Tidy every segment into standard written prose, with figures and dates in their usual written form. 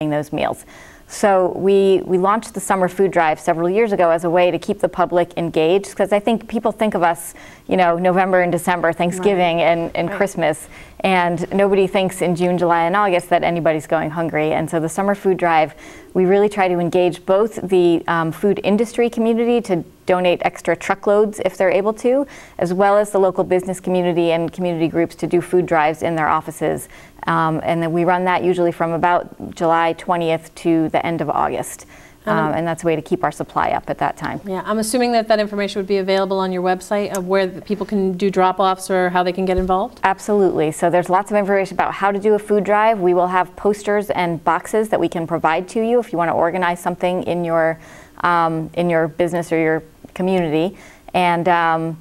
those meals. So we launched the summer food drive several years ago as a way to keep the public engaged, because I think people think of us, November and December, Thanksgiving and Christmas, and nobody thinks in June, July, and August that anybody's going hungry. And so the summer food drive, we really try to engage both the food industry community to donate extra truckloads if they're able to, as well as the local business community and community groups to do food drives in their offices. And then we run that usually from about July 20th to the end of August. And that's a way to keep our supply up at that time. Yeah, I'm assuming that information would be available on your website of where people can do drop-offs or how they can get involved? Absolutely. So there's lots of information about how to do a food drive. We will have posters and boxes that we can provide to you if you want to organize something in your business or your community. And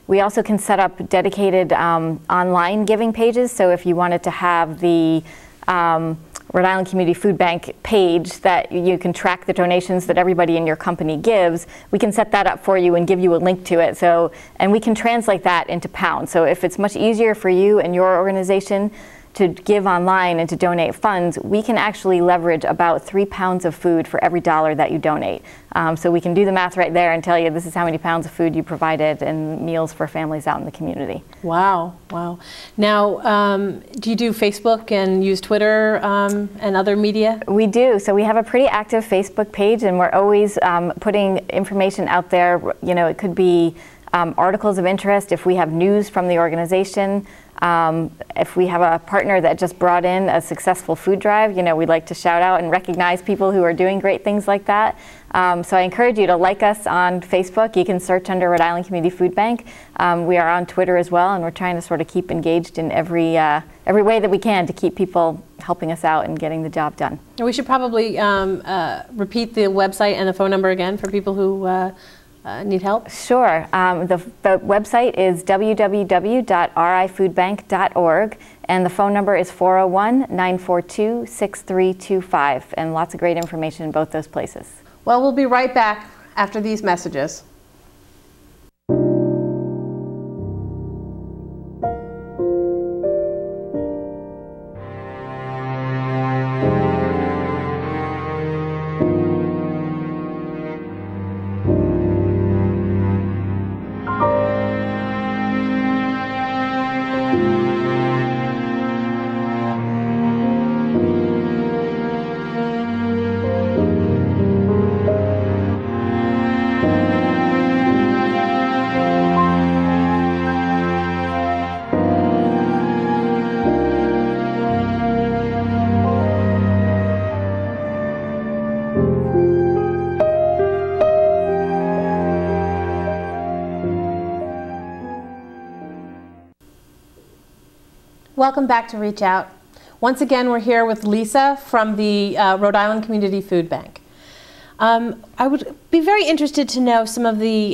we also can set up dedicated online giving pages. So if you wanted to have the Rhode Island Community Food Bank page that you can track the donations that everybody in your company gives, we can set that up for you and give you a link to it. So, and we can translate that into pounds. So if it's much easier for you and your organization to give online and to donate funds, we can actually leverage about 3 pounds of food for every $1 that you donate. So we can do the math right there and tell you this is how many pounds of food you provided and meals for families out in the community. Wow, wow. Now, do you do Facebook and use Twitter and other media? We do. So we have a pretty active Facebook page, and we're always putting information out there. It could be articles of interest if we have news from the organization. If we have a partner that just brought in a successful food drive, we'd like to shout out and recognize people who are doing great things like that. So I encourage you to like us on Facebook. You can search under Rhode Island Community Food Bank. We are on Twitter as well, and we're trying to sort of keep engaged in every way that we can to keep people helping us out and getting the job done. We should probably repeat the website and the phone number again for people who need help? Sure. The website is www.rifoodbank.org, and the phone number is 401-942-6325, and lots of great information in both those places. Well, we'll be right back after these messages. Welcome back to Reach Out. Once again, we're here with Lisa from the Rhode Island Community Food Bank. I would be very interested to know some of the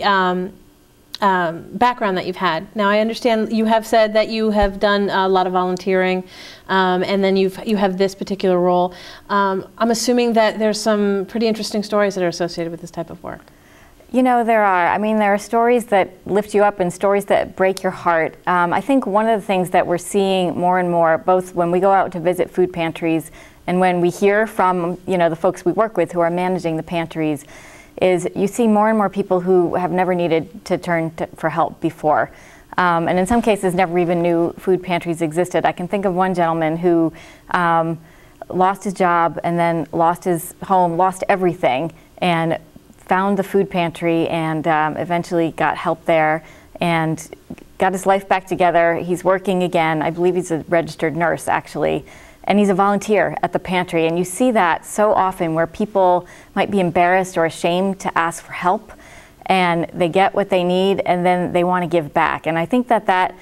background that you've had. Now, I understand you have said that you have done a lot of volunteering, and then you have this particular role. I'm assuming that there's some pretty interesting stories that are associated with this type of work. There are. I mean, there are stories that lift you up and stories that break your heart. I think one of the things that we're seeing more and more, both when we go out to visit food pantries and when we hear from, the folks we work with who are managing the pantries, is you see more and more people who have never needed to turn for help before. And in some cases never even knew food pantries existed. I can think of one gentleman who lost his job and then lost his home, lost everything, and found the food pantry and eventually got help there and got his life back together. He's working again. I believe he's a registered nurse, actually. And he's a volunteer at the pantry. And you see that so often where people might be embarrassed or ashamed to ask for help, and they get what they need and then they want to give back. And I think that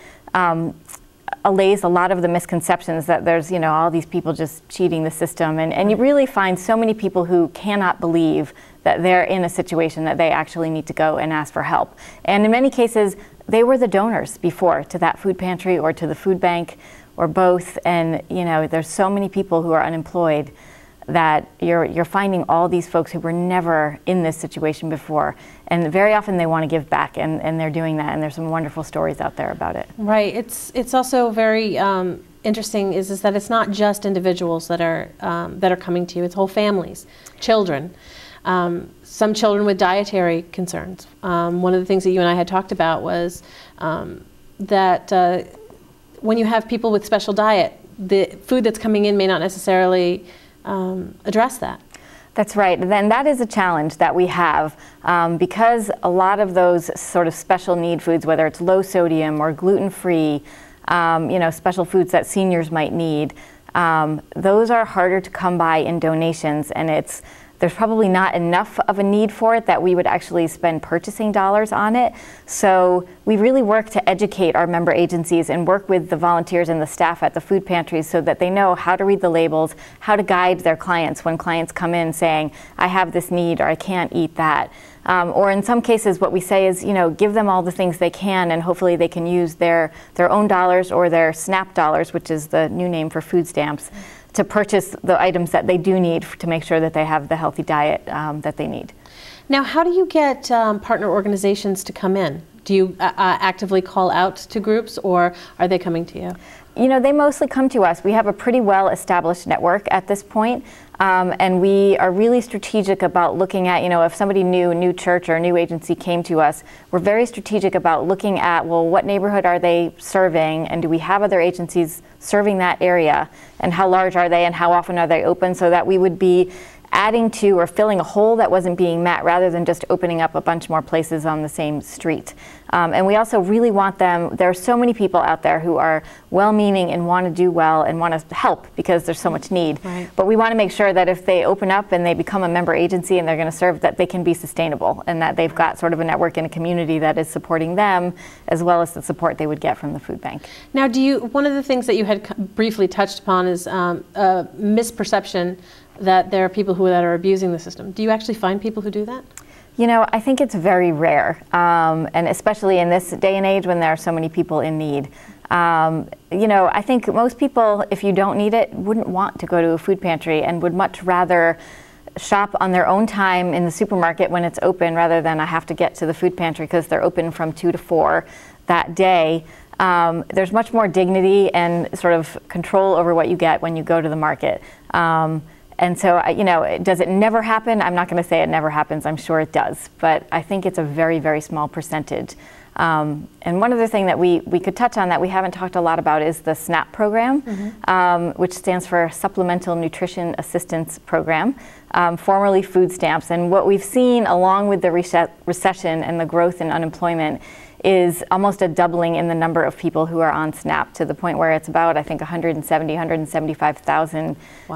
allays a lot of the misconceptions that there's, all these people just cheating the system. And you really find so many people who cannot believe that they're in a situation that they actually need to go and ask for help. And in many cases, they were the donors before to that food pantry or to the food bank or both. And there's so many people who are unemployed that you're finding all these folks who were never in this situation before. And very often they want to give back, and they're doing that, and there's some wonderful stories out there about it. Right. It's also very interesting is that it's not just individuals that are coming to you; it's whole families, children. Some children with dietary concerns. One of the things that you and I had talked about was that when you have people with special diet, the food that's coming in may not necessarily address that. That's right. And then that is a challenge that we have because a lot of those sort of special need foods, whether it's low sodium or gluten-free, special foods that seniors might need, those are harder to come by in donations, and there's probably not enough of a need for it that we would actually spend purchasing dollars on it. So we really work to educate our member agencies and work with the volunteers and the staff at the food pantries so that they know how to read the labels, how to guide their clients when clients come in saying, I have this need or I can't eat that. Or in some cases what we say is, give them all the things they can and hopefully they can use their own dollars or their SNAP dollars, which is the new name for food stamps, to purchase the items that they do need to make sure that they have the healthy diet that they need. Now, how do you get partner organizations to come in? Do you actively call out to groups, or are they coming to you? They mostly come to us. We have a pretty well-established network at this point, and we are really strategic about looking at, if somebody new, a new church or a new agency came to us, we're very strategic about looking at, well, what neighborhood are they serving, and do we have other agencies serving that area, and how large are they, and how often are they open, so that we would be adding to or filling a hole that wasn't being met rather than just opening up a bunch more places on the same street. And we also really want them, there are so many people out there who are well-meaning and want to do well and want to help because there's so much need. Right. But we want to make sure that if they open up and they become a member agency and they're going to serve, that they can be sustainable and that they've got sort of a network and a community that is supporting them as well as the support they would get from the food bank. Now, one of the things that you had briefly touched upon is a misperception that there are people that are abusing the system. Do you actually find people who do that? I think it's very rare, and especially in this day and age when there are so many people in need. I think most people, if you don't need it, wouldn't want to go to a food pantry and would much rather shop on their own time in the supermarket when it's open rather than I have to get to the food pantry because they're open from 2 to 4 that day. There's much more dignity and sort of control over what you get when you go to the market. And so, does it never happen? I'm not going to say it never happens. I'm sure it does. But I think it's a very, very small percentage. And one other thing that we could touch on that we haven't talked a lot about is the SNAP program, which stands for Supplemental Nutrition Assistance Program, formerly food stamps. And what we've seen along with the recession and the growth in unemployment is almost a doubling in the number of people who are on SNAP to the point where it's about, I think, 175,000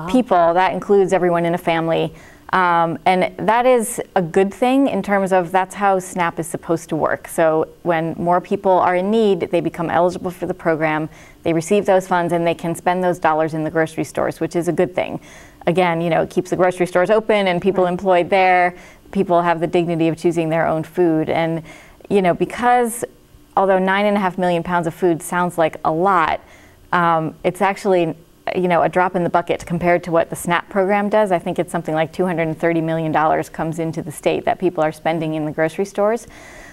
people. That includes everyone in a family. And that is a good thing in terms of that's how SNAP is supposed to work. So when more people are in need, they become eligible for the program, they receive those funds, and they can spend those dollars in the grocery stores, which is a good thing. Again, it keeps the grocery stores open and people employed there. People have the dignity of choosing their own food. And because although 9.5 million pounds of food sounds like a lot, it's actually, a drop in the bucket compared to what the SNAP program does. I think it's something like $230 million comes into the state that people are spending in the grocery stores.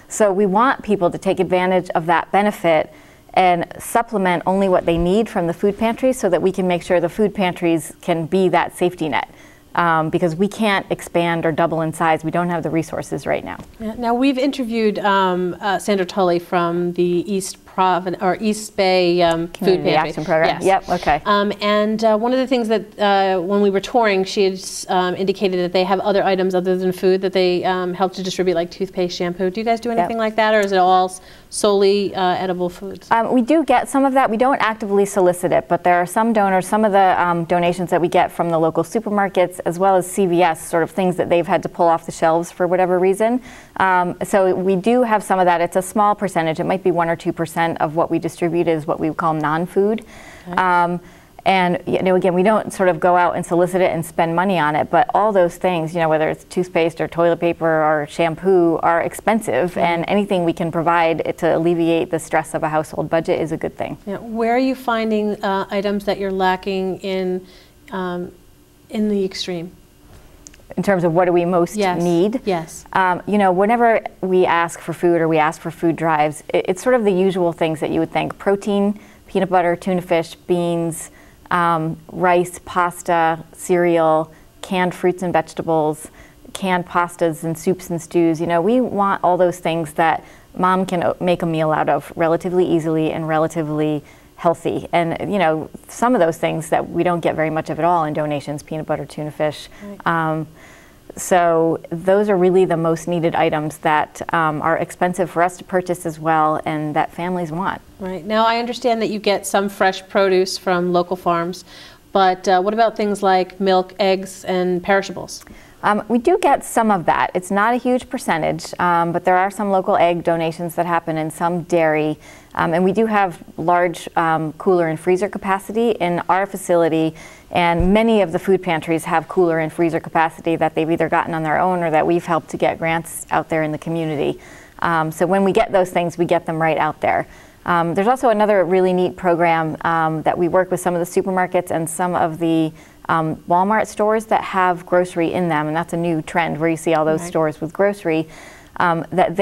So we want people to take advantage of that benefit and supplement only what they need from the food pantries so that we can make sure the food pantries can be that safety net. Because we can't expand or double in size. We don't have the resources right now. Yeah. Now, we've interviewed Sandra Tully from the East Bay Food Pantry Action Program. Yes. Yep. Okay. And one of the things that when we were touring, she had indicated that they have other items other than food that they help to distribute, like toothpaste, shampoo. Do you guys do anything like that, or is it all solely edible foods? We do get some of that. We don't actively solicit it, but there are some donors. Some of the donations that we get from the local supermarkets, as well as CVS, sort of things that they've had to pull off the shelves for whatever reason. So we do have some of that. It's a small percentage. It might be 1 or 2% of what we distribute is what we call non-food. Okay. And again, we don't sort of go out and solicit it and spend money on it, but all those things, whether it's toothpaste or toilet paper or shampoo, are expensive, and anything we can provide to alleviate the stress of a household budget is a good thing. Yeah. Where are you finding items that you're lacking in the extreme? In terms of what do we most need? Yes. Whenever we ask for food or we ask for food drives, it's sort of the usual things that you would think. Protein, peanut butter, tuna fish, beans, rice, pasta, cereal, canned fruits and vegetables, canned pastas and soups and stews. You know, we want all those things that mom can make a meal out of relatively easily and relatively healthy. And, you know, some of those things that we don't get very much of at all in donations, peanut butter, tuna fish. Right. So those are really the most needed items that are expensive for us to purchase as well, and that families want. Right. Now, I understand that you get some fresh produce from local farms, but what about things like milk, eggs, and perishables? We do get some of that. It's not a huge percentage, but there are some local egg donations that happen and some dairy. And we do have large cooler and freezer capacity in our facility, and many of the food pantries have cooler and freezer capacity that they've either gotten on their own or that we've helped to get grants out there in the community. So when we get those things, we get them right out there. There's also another really neat program that we work with some of the supermarkets and some of the Walmart stores that have grocery in them, and that's a new trend where you see all those stores with grocery, that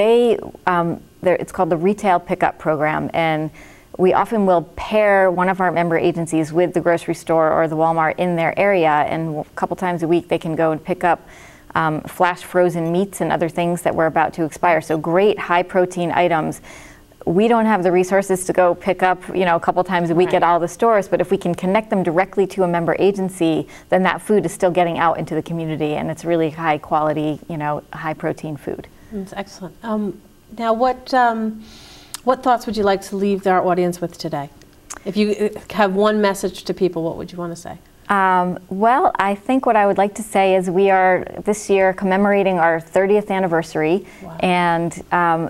it's called the retail pickup program, and we often will pair one of our member agencies with the grocery store or the Walmart in their area, and a couple times a week they can go and pick up flash frozen meats and other things that were about to expire. So great high protein items. We don't have the resources to go pick up, you know, a couple times a week at all the stores, but if we can connect them directly to a member agency, then that food is still getting out into the community, and it's really high quality, you know, high protein food. That's excellent. Now, what thoughts would you like to leave our audience with today? If you have one message to people, what would you want to say? Well, I think what I would like to say is we are this year commemorating our 30th anniversary, and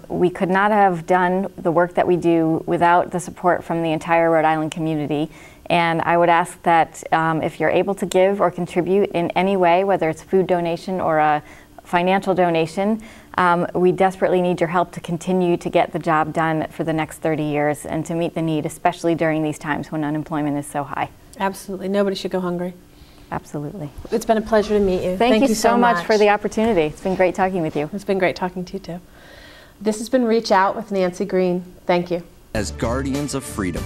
we could not have done the work that we do without the support from the entire Rhode Island community. And I would ask that if you're able to give or contribute in any way, whether it's a food donation or a financial donation, we desperately need your help to continue to get the job done for the next 30 years and to meet the need, especially during these times when unemployment is so high. Absolutely. Nobody should go hungry. Absolutely. It's been a pleasure to meet you. Thank you so much for the opportunity. It's been great talking with you. It's been great talking to you too. This has been Reach Out with Nancy Greene. Thank you. As guardians of freedom,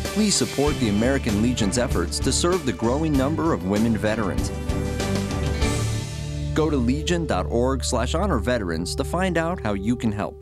please support the American Legion's efforts to serve the growing number of women veterans. Go to legion.org/honor-veterans to find out how you can help.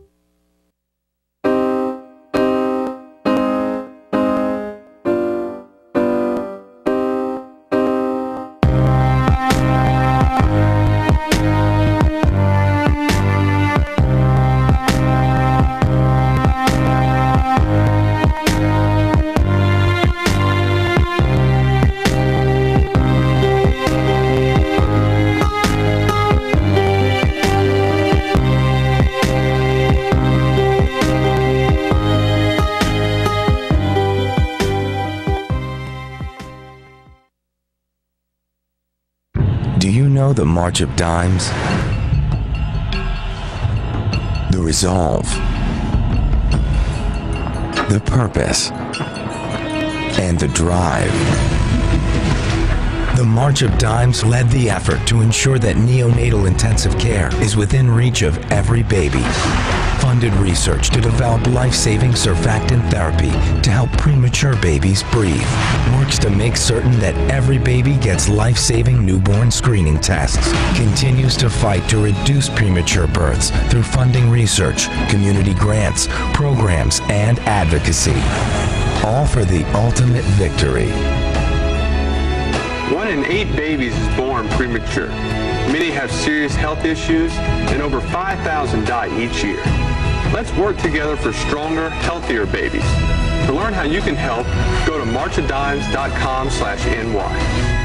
The March of Dimes, the resolve, the purpose, and the drive. The March of Dimes led the effort to ensure that neonatal intensive care is within reach of every baby. Funded research to develop life-saving surfactant therapy to help premature babies breathe. Works to make certain that every baby gets life-saving newborn screening tests. Continues to fight to reduce premature births through funding research, community grants, programs, and advocacy. All for the ultimate victory. 1 in 8 babies is born premature. Many have serious health issues, and over 5,000 die each year. Let's work together for stronger, healthier babies. To learn how you can help, go to marchofdimes.com/NY.